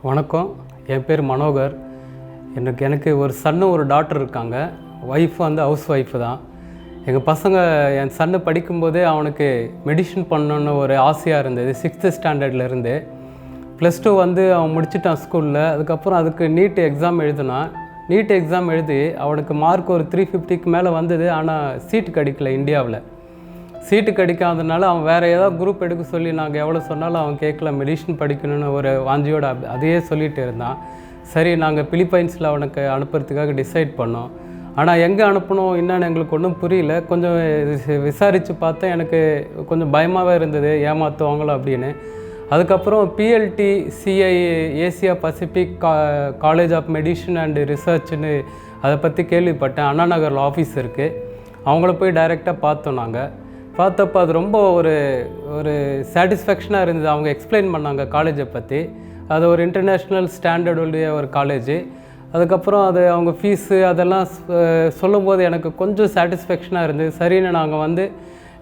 வணக்கம். என் பேர் மனோகர். எனக்கு ஒரு சன்னு ஒரு டாட்டர் இருக்காங்க. ஒய்ஃப் வந்து ஹவுஸ் ஒய்ஃபு தான். எங்கள் பசங்க என் சன்னு படிக்கும்போதே அவனுக்கு மெடிஷன் பண்ணணுன்னு ஒரு ஆசையாக இருந்தது. 6th ஸ்டாண்டர்ட்லேருந்து +2 வந்து அவன் முடிச்சிட்டான் ஸ்கூலில். அதுக்கப்புறம் அதுக்கு நீட் எக்ஸாம் எழுதினான். நீட் எக்ஸாம் எழுதி அவனுக்கு மார்க் ஒரு 350க்கு மேலே வந்தது. ஆனால் சீட்டு கிடைக்கல. இந்தியாவில் சீட்டு கிடைக்காததுனால அவன் வேறு ஏதாவது குரூப் எடுக்க சொல்லி நாங்கள் எவ்வளோ சொன்னாலும் அவன் கேட்கல. மெடிஷன் படிக்கணும்னு ஒரு வாஞ்சியோட அதையே சொல்லிகிட்டு இருந்தான். சரி, நாங்கள் பிலிப்பைன்ஸில் அவனுக்கு அனுப்புறதுக்காக டிசைட் பண்ணோம். ஆனால் எங்கே அனுப்பணும் என்னன்னு எங்களுக்கு ஒன்றும் புரியல. கொஞ்சம் விசாரித்து பார்த்தேன். எனக்கு கொஞ்சம் பயமாகவே இருந்தது, ஏமாற்றுவாங்களோ அப்படின்னு. அதுக்கப்புறம் PLT CI Asia Pacific college of medicine and ரிசர்ச்னு அதை பற்றி கேள்விப்பட்டேன். அண்ணா நகரில் ஆஃபீஸ் இருக்குது. அவங்கள போய் டைரெக்டாக பார்த்தோம். நாங்கள் பார்த்தப்போ அது ரொம்ப ஒரு சாட்டிஸ்ஃபேக்ஷனாக இருந்தது. அவங்க எக்ஸ்பிளைன் பண்ணாங்க காலேஜை பற்றி. அது ஒரு இன்டர்நேஷ்னல் ஸ்டாண்டர்டுடைய ஒரு காலேஜு. அதுக்கப்புறம் அது அவங்க ஃபீஸு அதெல்லாம் சொல்லும்போது எனக்கு கொஞ்சம் சாட்டிஸ்ஃபேக்ஷனாக இருந்தது. சரின்னு நாங்கள் வந்து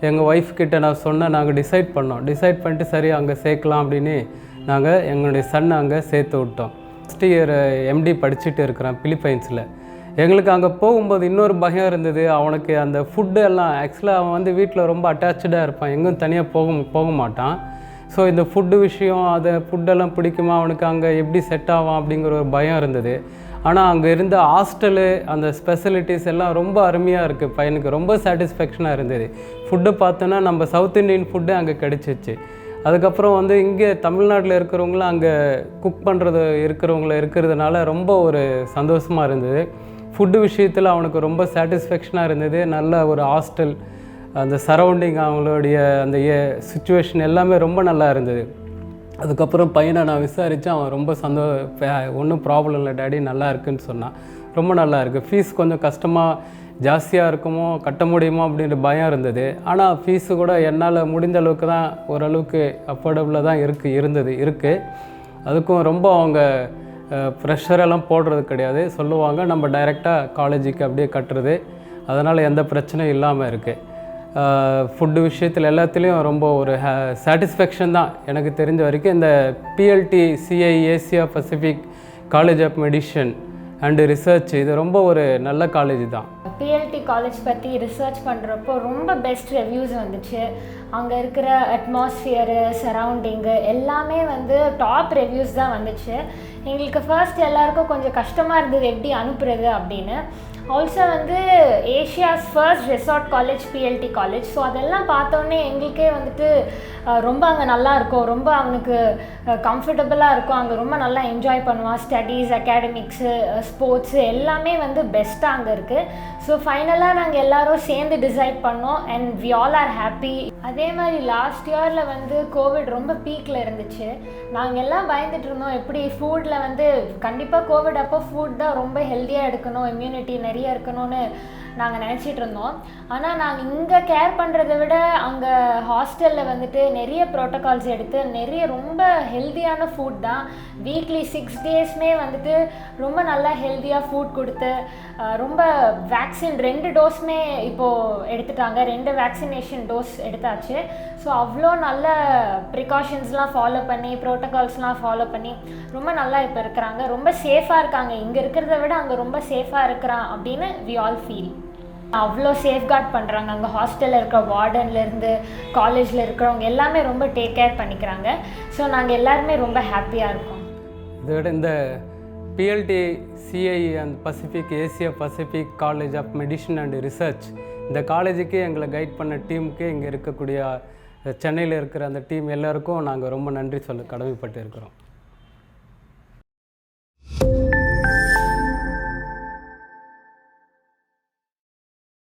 எங்கள் ஒய்ஃப்கிட்ட நான் சொன்னேன். நாங்கள் டிசைட் பண்ணிட்டு சரி அங்கே சேர்க்கலாம் அப்படின்னு நாங்கள் எங்களுடைய சன்னை அங்கே சேர்த்து விட்டோம். ஃபஸ்ட் இயர் MD படிச்சுட்டு இருக்கிறேன் பிலிப்பைன்ஸில். எங்களுக்கு அங்கே போகும்போது இன்னொரு பயம் இருந்தது. அவனுக்கு அந்த ஃபுட்டு எல்லாம் ஆக்சுவலாக அவன் வந்து வீட்டில் ரொம்ப அட்டாச்சாக இருப்பான். எங்கேயும் தனியாக போக மாட்டான். ஸோ இந்த ஃபுட்டு விஷயம், அதை ஃபுட்டெல்லாம் பிடிக்குமா, அவனுக்கு அங்கே எப்படி செட் ஆகும் அப்படிங்கிற ஒரு பயம் இருந்தது. ஆனால் அங்கே இருந்த ஹாஸ்டலு, அந்த ஸ்பெசிலிட்டிஸ் எல்லாம் ரொம்ப அருமையாக இருக்குது. பையனுக்கு ரொம்ப சாட்டிஸ்ஃபேக்ஷனாக இருந்தது. ஃபுட்டு பார்த்தோன்னா நம்ம சவுத் இண்டியன் ஃபுட்டு அங்கே கிடச்சிச்சு. அதுக்கப்புறம் வந்து இங்கே தமிழ்நாட்டில் இருக்கிறவங்களும் அங்கே குக் பண்ணுறது இருக்கிறதுனால ரொம்ப ஒரு சந்தோஷமாக இருந்தது. ஃபுட்டு விஷயத்தில் அவனுக்கு ரொம்ப சாட்டிஸ்ஃபேக்ஷனாக இருந்தது. நல்ல ஒரு ஹாஸ்டல், அந்த சரௌண்டிங், அவங்களுடைய அந்த சிச்சுவேஷன் எல்லாமே ரொம்ப நல்லா இருந்தது. அதுக்கப்புறம் பையனை நான் விசாரித்தேன். அவன் ரொம்ப ஒன்றும் ப்ராப்ளம் இல்லை டாடி, நல்லா இருக்குன்னு சொன்னான். ரொம்ப நல்லா இருக்குது. ஃபீஸ் கொஞ்சம் கஷ்டமாக ஜாஸ்தியாக இருக்குமோ, கட்ட முடியுமோ அப்படின்ற பயம் இருந்தது. ஆனால் ஃபீஸு கூட என்னால் முடிந்த அளவுக்கு தான், ஓரளவுக்கு அஃபோர்டபுளாக தான் இருக்குது. அதுக்கும் ரொம்ப அவங்க ப்ரெஷரெல்லாம் போடுறது கிடையாது. சொல்லுவாங்க, நம்ம டைரெக்டாக காலேஜுக்கு அப்படியே கட்டுறது. அதனால் எந்த பிரச்சனையும் இல்லாமல் இருக்குது. ஃபுட்டு விஷயத்தில் எல்லாத்துலேயும் ரொம்ப ஒரு சாட்டிஸ்ஃபேக்ஷன் தான் எனக்கு தெரிஞ்ச வரைக்கும். இந்த PLT CI Asia Pacific college of medicine and research இது ரொம்ப ஒரு நல்ல காலேஜ் தான். PLT காலேஜ் பற்றி ரிசர்ச் பண்ணுறப்போ ரொம்ப பெஸ்ட் ரிவ்யூஸ் வந்துச்சு. அங்கே இருக்கிற அட்மாஸ்ஃபியரு, சரௌண்டிங்கு எல்லாமே வந்து டாப் ரிவ்யூஸ் தான் வந்துச்சு. எங்களுக்கு ஃபர்ஸ்ட் எல்லாருக்கும் கொஞ்சம் கஷ்டமாக இருந்தது எப்படி அனுப்புறது அப்படின்னு. ஆல்சோ வந்து Asia's first resort college PLT college. So அதெல்லாம் பார்த்தோன்னே எங்களுக்கே வந்துட்டு ரொம்ப அங்கே நல்லா இருக்கும், ரொம்ப அவனுக்கு கம்ஃபர்டபுளாக இருக்கும், அங்கே ரொம்ப நல்லா என்ஜாய் பண்ணுவான். ஸ்டடீஸ், அகாடமிக்ஸு, ஸ்போர்ட்ஸு எல்லாமே வந்து பெஸ்ட்டாக அங்கே இருக்குது. ஸோ ஃபைனலாக நாங்கள் எல்லோரும் சேர்ந்து டிசைட் பண்ணோம் and we all are happy. அதே மாதிரி லாஸ்ட் இயரில் வந்து கோவிட் ரொம்ப பீக்கில் இருந்துச்சு. நாங்கள் எல்லாம் பயந்துட்டு இருந்தோம், எப்படி ஃபுட்டில் வந்து கண்டிப்பாக கோவிட் அப்போ ஃபுட் தான் ரொம்ப ஹெல்த்தியாக எடுக்கணும், இம்யூனிட்டி நிறைய இருக்கணும்னு நாங்கள் நினச்சிட்டு இருந்தோம். ஆனால் நாங்கள் இங்கே கேர் பண்ணுறதை விட அங்கே ஹாஸ்டலில் வந்துட்டு நிறைய ப்ரோட்டோகால்ஸ் எடுத்து நிறைய ரொம்ப ஹெல்த்தியான ஃபுட் தான். வீக்லி 6 டேஸ்மே வந்துட்டு ரொம்ப நல்லா ஹெல்த்தியாக ஃபுட் கொடுத்து ரொம்ப வேக்சின் 2 டோஸ்மே இப்போது எடுத்துட்டாங்க. 2 வேக்சினேஷன் டோஸ் எடுத்தாச்சு. ஸோ அவ்வளோ நல்ல ப்ரிகாஷன்ஸ்லாம் ஃபாலோ பண்ணி, ப்ரோட்டோகால்ஸ்லாம் ஃபாலோ பண்ணி ரொம்ப நல்லா இப்போ இருக்கிறாங்க. ரொம்ப சேஃபாக இருக்காங்க. இங்கே இருக்கிறத விட அங்கே ரொம்ப சேஃபாக இருக்கிறான் அப்படின்னு வி ஆல் ஃபீல். அவ்வளோ சேஃப்கார்ட் பண்ணுறாங்க. அங்கே ஹாஸ்டலில் இருக்கிற வார்டன்லேருந்து காலேஜில் இருக்கிறவங்க எல்லாமே ரொம்ப டேக் கேர் பண்ணிக்கிறாங்க. ஸோ நாங்கள் எல்லாருமே ரொம்ப ஹாப்பியாக இருக்கோம். இதை விட இந்த PLT CI and Pacific Asia Pacific college of medicine and research இந்த காலேஜுக்கு எங்களை கைட் பண்ண டீமுக்கு, இங்கே இருக்கக்கூடிய சென்னையில் இருக்கிற அந்த டீம் எல்லாருக்கும் நாங்கள் ரொம்ப நன்றி சொல்ல கடமைப்பட்டு இருக்கிறோம்.